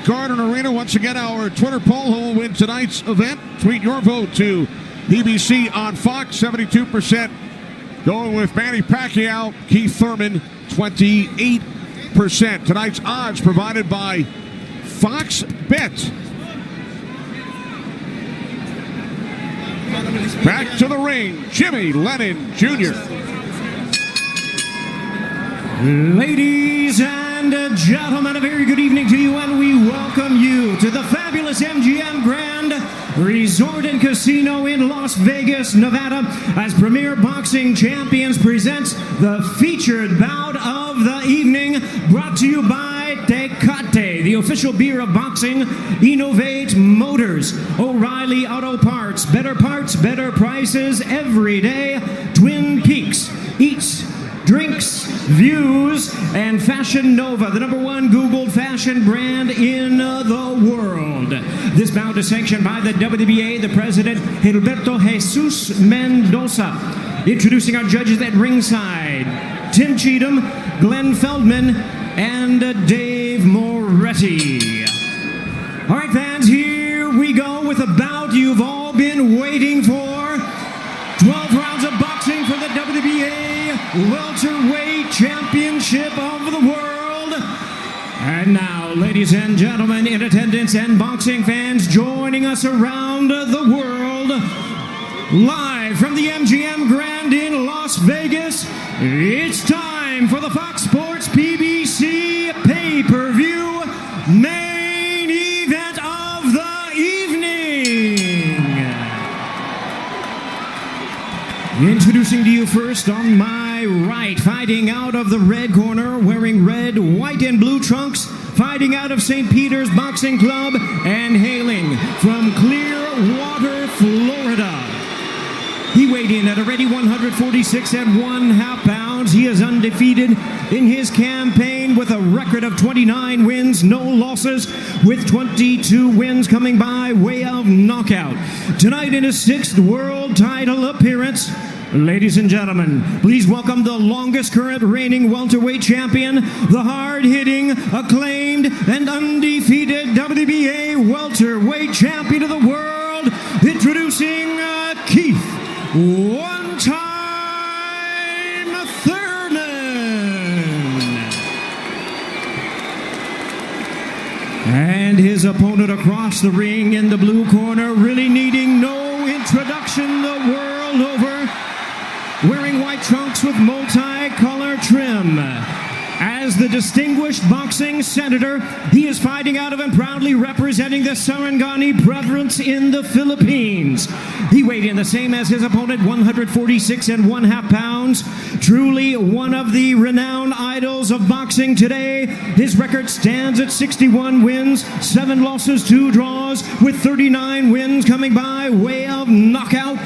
Garden Arena. Once again, our Twitter poll: who will win tonight's event? Tweet your vote to BBC on Fox. 72% going with Manny Pacquiao. Keith Thurman, 28%. Tonight's odds provided by Fox Bet. Back to the ring, Jimmy Lennon Jr. Ladies and gentlemen, a very good evening to you, and we welcome you to the fabulous MGM Grand Resort and Casino in Las Vegas, Nevada, as Premier Boxing Champions presents the featured bout of the evening, brought to you by Tecate, the official beer of boxing, Innovate Motors, O'Reilly Auto Parts, better prices every day, Twin Peaks, Eats, Drinks, Views, and Fashion Nova, the #1 Googled fashion brand in the world. This bout is sanctioned by the WBA, the president, Gilberto Jesus Mendoza. Introducing our judges at ringside, Tim Cheatham, Glenn Feldman, and Dave Moretti. All right, fans, here we go with a bout you've all been waiting for. 12 rounds of boxing for the WBA Welterweight Championship of the world. And now, ladies and gentlemen in attendance and boxing fans joining us around the world, live from the MGM Grand in Las Vegas, it's time for the Fox Sports PBC pay-per-view main event of the evening. Introducing to you first on my right, fighting out of the red corner, wearing red, white, and blue trunks, fighting out of St. Peter's Boxing Club, and hailing from Clearwater, Florida. He weighed in at a ready 146 1/2 pounds. He is undefeated in his campaign with a record of 29 wins, no losses, with 22 wins coming by way of knockout. Tonight in his 6th world title appearance, ladies and gentlemen, please welcome the longest current reigning welterweight champion, the hard-hitting, acclaimed, and undefeated WBA welterweight champion of the world, introducing Keith one-time Thurman. And his opponent across the ring in the blue corner, really needing no introduction the world over, wearing white trunks with multi-color trim. As the distinguished boxing senator, he is fighting out of and proudly representing the Sarangani province in the Philippines. He weighed in the same as his opponent, 146 1/2 pounds. Truly one of the renowned idols of boxing today. His record stands at 61 wins, 7 losses, 2 draws, with 39 wins coming by way of knockout.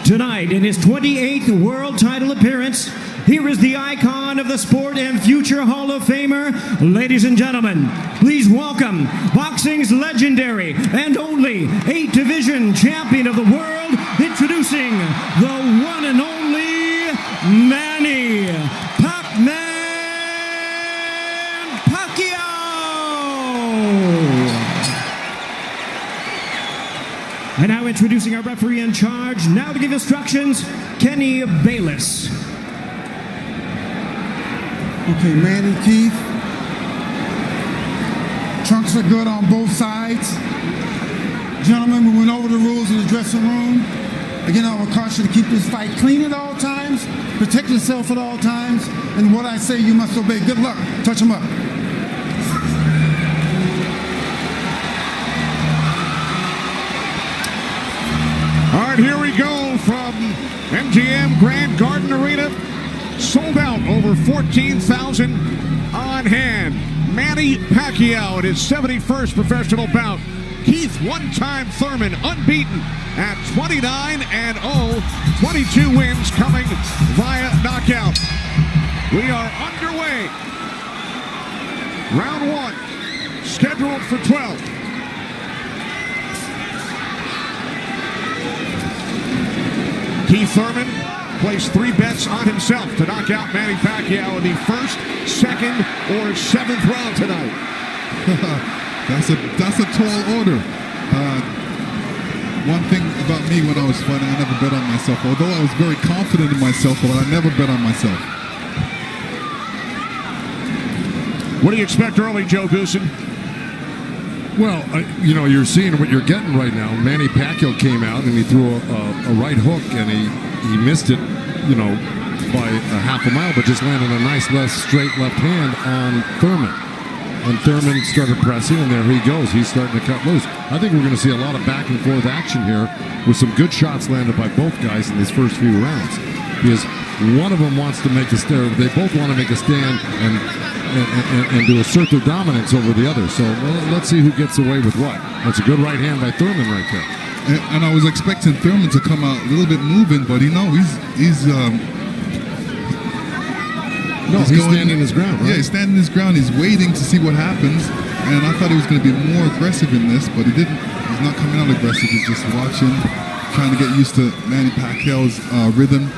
Tonight, in his 28th world title appearance, here is the icon of the sport and future Hall of Famer. Ladies and gentlemen, please welcome boxing's legendary and only 8-division champion of the world, introducing the one and only Manny Pacquiao. And now introducing our referee in charge, now to give instructions, Kenny Bayless. Okay, Manny, Keith. Trunks are good on both sides. Gentlemen, we went over the rules in the dressing room. Again, I will caution you to keep this fight clean at all times, protect yourself at all times, and what I say you must obey. Good luck. Touch them up. All right, here we go from MGM Grand Garden Arena. Sold out, over 14,000 on hand. Manny Pacquiao at his 71st professional bout. Keith one-time Thurman, unbeaten at 29-0, 22 wins coming via knockout. We are underway. Round 1, scheduled for 12. Keith Thurman placed 3 bets on himself to knock out Manny Pacquiao in the 1st, 2nd, or 7th round tonight. That's a tall order. One thing about me when I was fighting, I never bet on myself. Although I was very confident in myself, but I never bet on myself. What do you expect early, Joe Goosen? Well, you're seeing what you're getting right now. Manny Pacquiao came out and he threw a right hook and he missed it, by a half a mile, but just landed a nice straight left hand on Thurman. And Thurman started pressing, and there he goes. He's starting to cut loose. I think we're going to see a lot of back and forth action here with some good shots landed by both guys in these first few rounds. Because one of them wants to make a stand. They both want to make a stand and to assert their dominance over the other. So let's see who gets away with what. That's a good right hand by Thurman right there. And I was expecting Thurman to come out a little bit moving, but he's standing his ground, right? Yeah, he's standing his ground. He's waiting to see what happens. And I thought he was going to be more aggressive in this, but he didn't. He's not coming out aggressive. He's just watching, trying to get used to Manny Pacquiao's rhythm.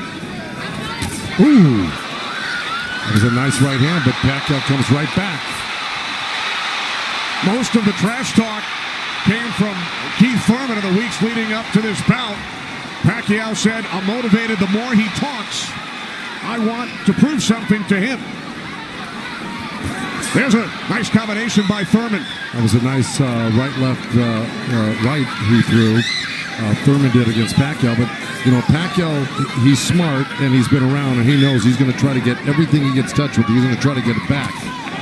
Ooh. That was a nice right hand, but Pacquiao comes right back. Most of the trash talk came from Keith Thurman in the weeks leading up to this bout. Pacquiao said, "I'm motivated the more he talks. I want to prove something to him." There's a nice combination by Thurman. That was a nice right-left right he threw. Thurman did against Pacquiao, but Pacquiao, he's smart and he's been around and he knows he's going to try to get everything he gets touched with. He's going to try to get it back.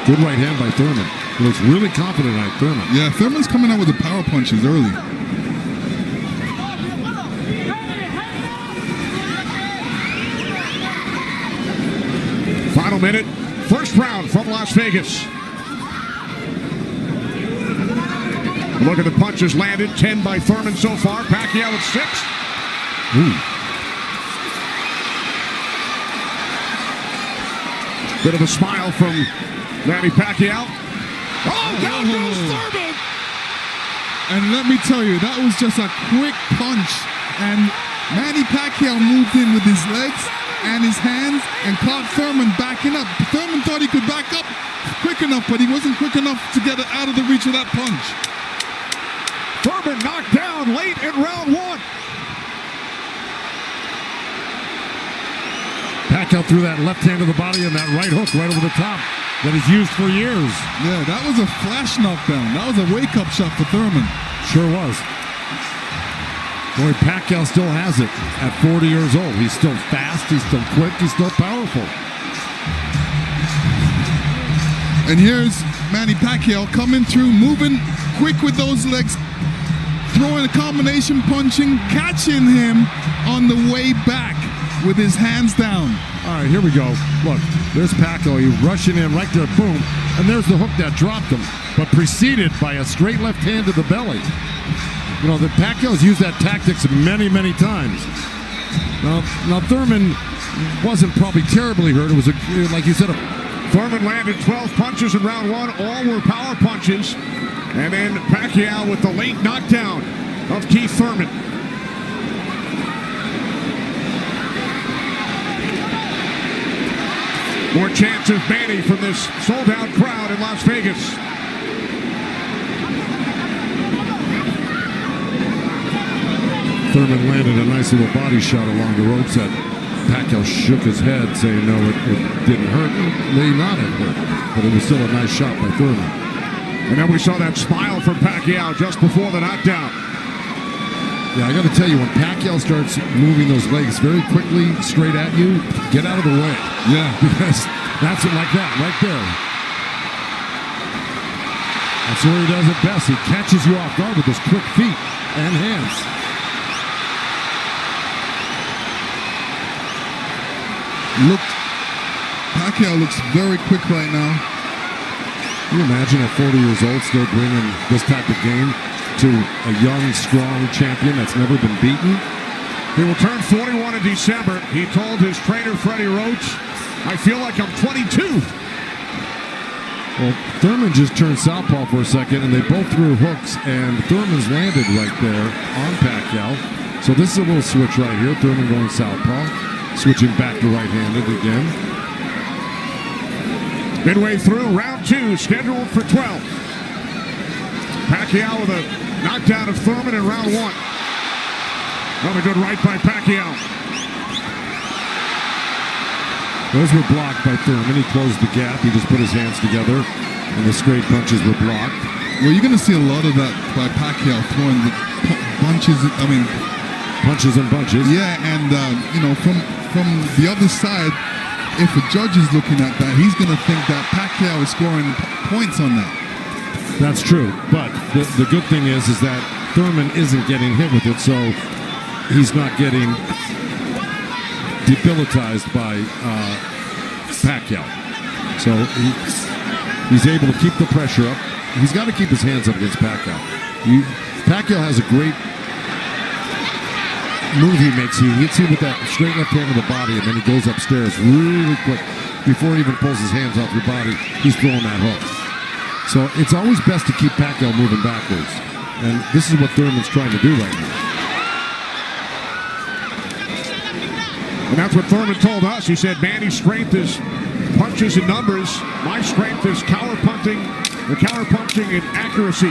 Good right hand by Thurman. He looks really confident on Thurman. Yeah, Thurman's coming out with the power punches early. Final minute, first round from Las Vegas. Look at the punches landed, 10 by Thurman so far. Pacquiao at 6. Ooh. Bit of a smile from Manny Pacquiao. Oh, down goes Thurman! And let me tell you, that was just a quick punch. And Manny Pacquiao moved in with his legs and his hands and caught Thurman backing up. Thurman thought he could back up quick enough, but he wasn't quick enough to get it out of the reach of that punch. Thurman knocked down late in round 1. Pacquiao threw that left hand to the body and that right hook right over the top that he's used for years. Yeah, that was a flash knockdown. That was a wake-up shot for Thurman. Sure was. Boy, Pacquiao still has it at 40 years old. He's still fast, he's still quick, he's still powerful. And here's Manny Pacquiao coming through, moving quick with those legs, throwing a combination punching, catching him on the way back with his hands down. All right, here we go. Look, there's Pacquiao. He's rushing in right there, boom. And there's the hook that dropped him, but preceded by a straight left hand to the belly. The Pacquiao's used that tactics many, many times. Now Thurman wasn't probably terribly hurt. It was, like you said, Thurman landed 12 punches in round 1. All were power punches. And then Pacquiao with the late knockdown of Keith Thurman. More chance of Manny from this sold-out crowd in Las Vegas. Thurman landed a nice little body shot along the ropes that Pacquiao shook his head, saying no, it didn't hurt. It may not have hurt, but it was still a nice shot by Thurman. And then we saw that smile from Pacquiao just before the knockdown. Yeah, I got to tell you, when Pacquiao starts moving those legs very quickly straight at you, get out of the way. Yeah. Because that's it like that, right there. That's where he does it best. He catches you off guard with his quick feet and hands. Pacquiao looks very quick right now. Can you imagine at 40 years old still bringing this type of game to a young, strong champion that's never been beaten? He will turn 41 in December. He told his trainer, Freddie Roach, "I feel like I'm 22. Well, Thurman just turned southpaw for a second, and they both threw hooks, and Thurman's landed right there on Pacquiao. So this is a little switch right here. Thurman going southpaw, switching back to right-handed again. Midway through round 2, scheduled for 12. Pacquiao with a knockdown of Thurman in round one. Another good right by Pacquiao. Those were blocked by Thurman. He closed the gap. He just put his hands together, and the straight punches were blocked. Well, you're going to see a lot of that by Pacquiao throwing the punches. Punches and bunches. Yeah, and from the other side, if a judge is looking at that, he's going to think that Pacquiao is scoring points on that. That's true, but the good thing is that Thurman isn't getting hit with it, so he's not getting debilitized by Pacquiao. So he's able to keep the pressure up. He's got to keep his hands up against Pacquiao. Pacquiao has a great move he makes. He hits you with that straight left hand of the body, and then he goes upstairs really quick. Before he even pulls his hands off your body, he's throwing that hook. So it's always best to keep Pacquiao moving backwards. And this is what Thurman's trying to do right now. And that's what Thurman told us. He said, Manny's strength is punches and numbers. My strength is counter punching and accuracy.